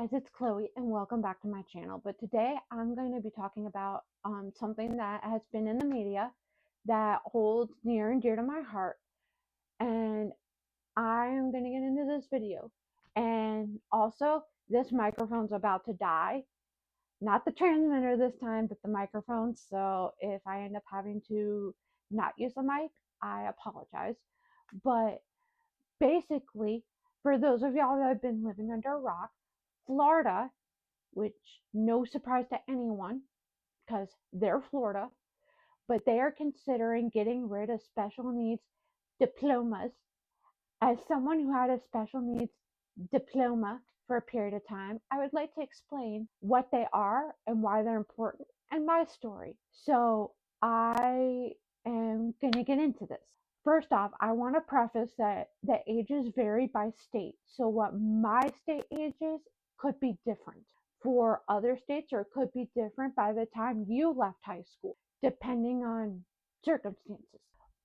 guys, it's Chloe and welcome back to my channel. But today I'm going to be talking about something that has been in the media that holds near and dear to my heart, and I'm going to get into this video. And also, this microphone's about to die. Not the transmitter this time, but the microphone. So if I end up having to not use the mic, I apologize. But basically, for those of y'all that have been living under a rock, Florida, which no surprise to anyone because they're Florida, but they are considering getting rid of special needs diplomas. As someone who had a special needs diploma for a period of time, I would like to explain what they are and why they're important and my story. So I am going to get into this. First off, I want to preface that the ages vary by state. So what my state age is could be different for other states, or it could be different by the time you left high school, depending on circumstances.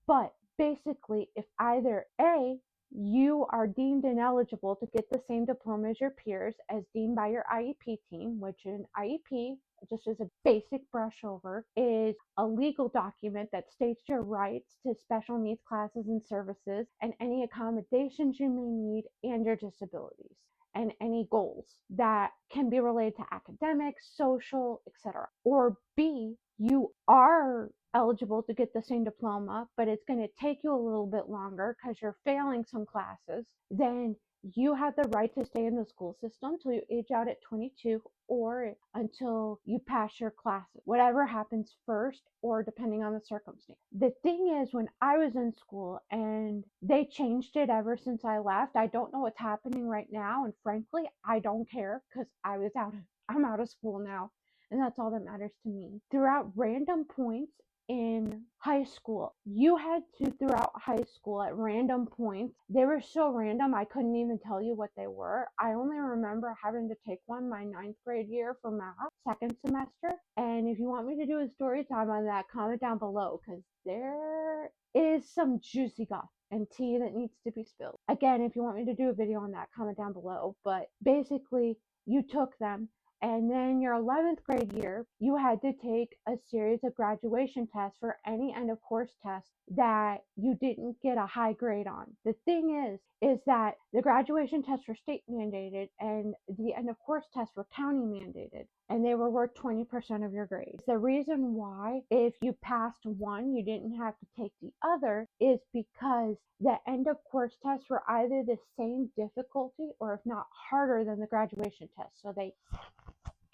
But basically, if either A, you are deemed ineligible to get the same diploma as your peers as deemed by your IEP team, which an IEP, just as a basic brush over, is a legal document that states your rights to special needs classes and services and any accommodations you may need and your disabilities and any goals that can be related to academics, social, etc. Or B, you are eligible to get the same diploma, but it's going to take you a little bit longer because you're failing some classes, then you have the right to stay in the school system till you age out at 22 or until you pass your classes, whatever happens first or depending on the circumstance. The thing is, when I was in school, and they changed it ever since I left, I don't know what's happening right now, and frankly, I don't care because I'm out of school now, and that's all that matters to me. Throughout random points in high school, you had to, throughout high school at random points, they were so random I couldn't even tell you what they were. I only remember having to take one my 9th grade year for math, second semester. And if you want me to do a story time on that, comment down below because there is some juicy gossip and tea that needs to be spilled. Again, if you want me to do a video on that, comment down below. But basically, you took them, and then your 11th grade year, you had to take a series of graduation tests for any end of course tests that you didn't get a high grade on. The thing is that the graduation tests were state mandated and the end of course tests were county mandated, and they were worth 20% of your grade. The reason why, if you passed one, you didn't have to take the other is because the end of course tests were either the same difficulty or if not harder than the graduation test. So they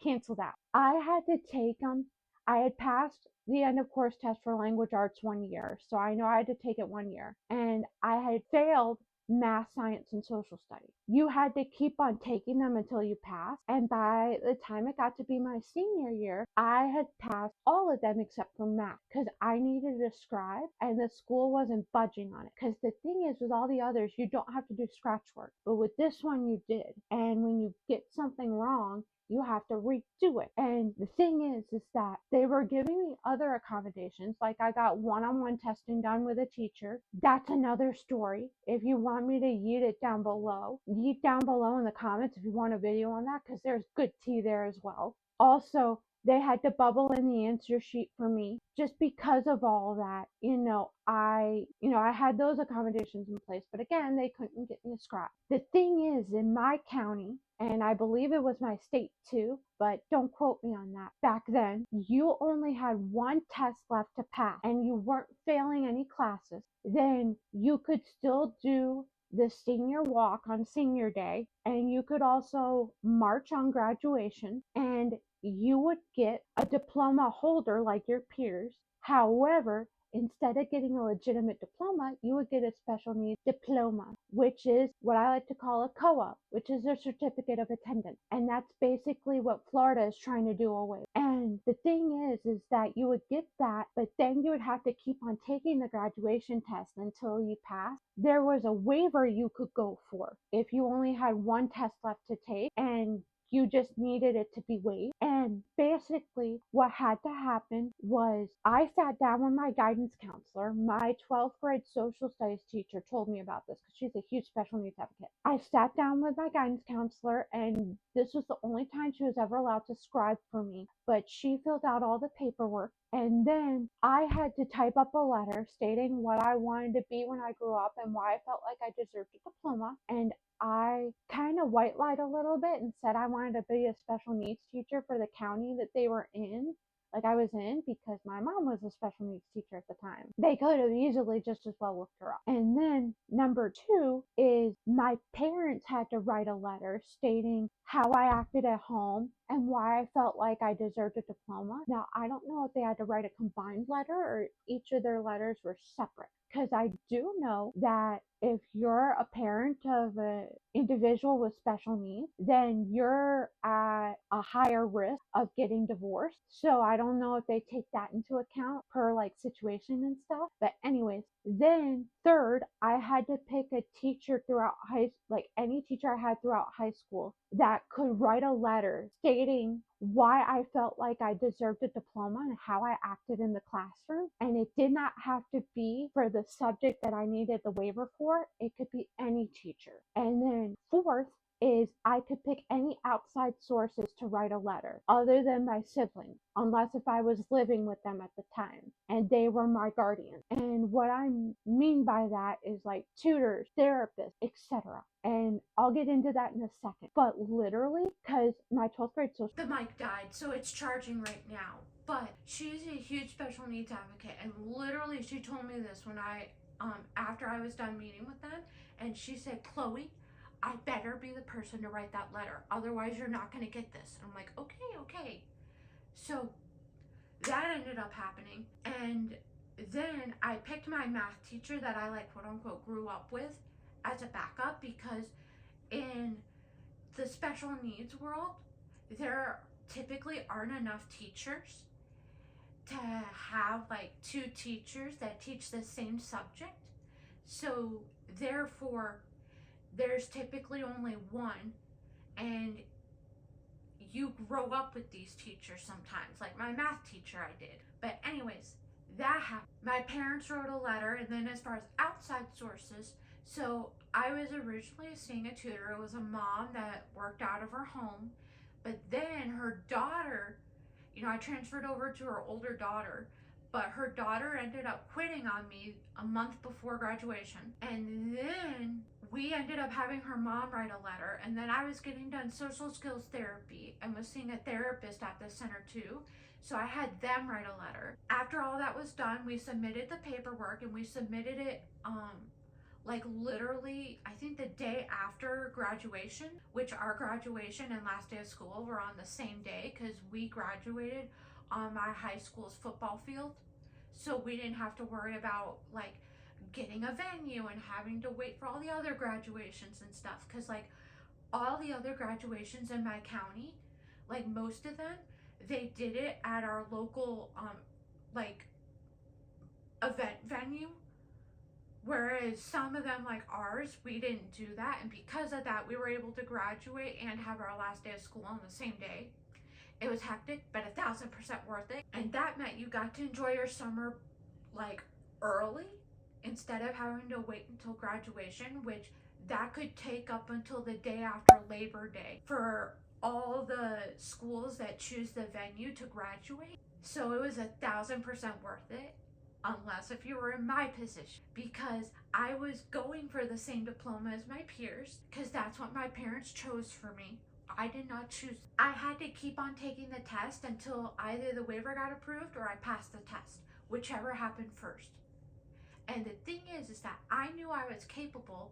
canceled out. I had to take them. I had passed the end of course test for language arts 1 year, so I know I had to take it 1 year, and I had failed math, science, and social studies. You had to keep on taking them until you passed, and by the time it got to be my senior year, I had passed all of them except for math because I needed a scribe and the school wasn't budging on it. Because the thing is, with all the others, you don't have to do scratch work, but with this one you did, and when you get something wrong, you have to redo it. And the thing is that they were giving me other accommodations, like I got one-on-one testing done with a teacher. That's another story. If you want me to yeet it down below, yeet down below in the comments if you want a video on that, because there's good tea there as well. Also, they had to bubble in the answer sheet for me just because of all that. I had those accommodations in place, but again, they couldn't get me a scribe. The thing is, in my county, and I believe it was my state too, but don't quote me on that. Back then, you only had one test left to pass and you weren't failing any classes, then you could still do the senior walk on senior day, and you could also march on graduation, and you would get a diploma holder like your peers. However, instead of getting a legitimate diploma, you would get a special needs diploma, which is what I like to call a COA, which is a certificate of attendance. And that's basically what Florida is trying to do away with. And the thing is that you would get that, but then you would have to keep on taking the graduation test until you pass. There was a waiver you could go for if you only had one test left to take, and you just needed it to be waived. And basically, what had to happen was I sat down with my guidance counselor. My 12th grade social studies teacher told me about this because she's a huge special needs advocate. I sat down with my guidance counselor, and this was the only time she was ever allowed to scribe for me. But she filled out all the paperwork, and then I had to type up a letter stating what I wanted to be when I grew up and why I felt like I deserved a diploma. And I kind of white lied a little bit and said I wanted to be a special needs teacher for the county that they were in, like I was in, because my mom was a special needs teacher at the time. They could have easily just as well looked her up. And then number two is my parents had to write a letter stating how I acted at home and why I felt like I deserved a diploma. Now, I don't know if they had to write a combined letter or each of their letters were separate, because I do know that if you're a parent of an individual with special needs, then you're at a higher risk of getting divorced. So I don't know if they take that into account per like situation and stuff. But anyways, then third, I had to pick a teacher throughout like any teacher I had throughout high school that could write a letter stating why I felt like I deserved a diploma and how I acted in the classroom. And it did not have to be for the subject that I needed the waiver for. It could be any teacher. And then fourth is I could pick any outside sources to write a letter other than my siblings, unless if I was living with them at the time and they were my guardian. And what I mean by that is like tutors, therapists, etc. And I'll get into that in a second. But literally, because my 12th grade social... The mic died, so it's charging right now. But she's a huge special needs advocate, and literally she told me this when after I was done meeting with them, and she said, Chloe, I better be the person to write that letter. Otherwise, you're not going to get this. And I'm like, okay. So that ended up happening. And then I picked my math teacher that I like quote unquote grew up with as a backup, because in the special needs world, there typically aren't enough teachers to have like two teachers that teach the same subject. So therefore, there's typically only one, and you grow up with these teachers sometimes. Like my math teacher, I did. But anyways, that happened. My parents wrote a letter, and then as far as outside sources, so I was originally seeing a tutor. It was a mom that worked out of her home, but then her daughter, I transferred over to her older daughter, but her daughter ended up quitting on me a month before graduation. And then we ended up having her mom write a letter, and then I was getting done social skills therapy and was seeing a therapist at the center too. So I had them write a letter. After all that was done, we submitted the paperwork, and we submitted it like literally, I think the day after graduation, which our graduation and last day of school were on the same day because we graduated on my high school's football field. So we didn't have to worry about like getting a venue and having to wait for all the other graduations and stuff, because like all the other graduations in my county, like most of them, they did it at our local like event venue, whereas some of them like ours, we didn't do that. And because of that, we were able to graduate and have our last day of school on the same day. It was hectic, but 1,000% worth it. And that meant you got to enjoy your summer like early instead of having to wait until graduation, which that could take up until the day after Labor Day for all the schools that choose the venue to graduate. So it was 1,000% worth it, unless if you were in my position, because I was going for the same diploma as my peers, because that's what my parents chose for me. I did not choose. I had to keep on taking the test until either the waiver got approved or I passed the test, whichever happened first. And the thing is that I knew I was capable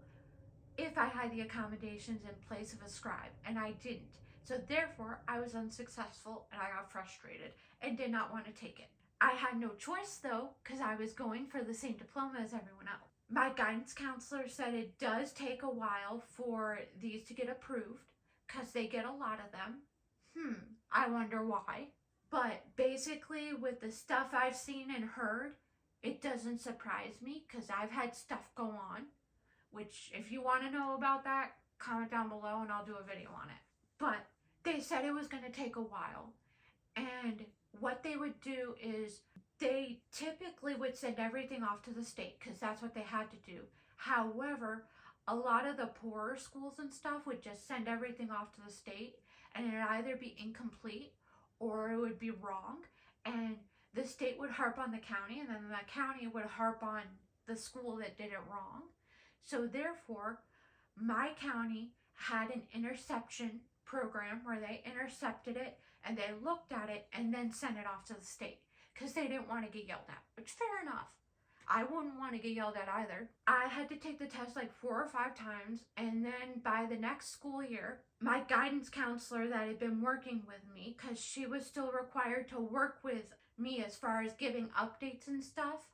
if I had the accommodations in place of a scribe, and I didn't. So therefore, I was unsuccessful, and I got frustrated and did not want to take it. I had no choice though, because I was going for the same diploma as everyone else. My guidance counselor said it does take a while for these to get approved, because they get a lot of them. I wonder why. But basically, with the stuff I've seen and heard, it doesn't surprise me, because I've had stuff go on, which if you want to know about that, comment down below and I'll do a video on it. But they said it was going to take a while. And what they would do is they typically would send everything off to the state because that's what they had to do. However, a lot of the poorer schools and stuff would just send everything off to the state, and it'd either be incomplete or it would be wrong. And the state would harp on the county, and then the county would harp on the school that did it wrong. So, therefore, my county had an interception program where they intercepted it and they looked at it and then sent it off to the state because they didn't want to get yelled at, which fair enough. I wouldn't want to get yelled at either. I had to take the test like 4 or 5 times, and then by the next school year, my guidance counselor that had been working with me, because she was still required to work with me as far as giving updates and stuff,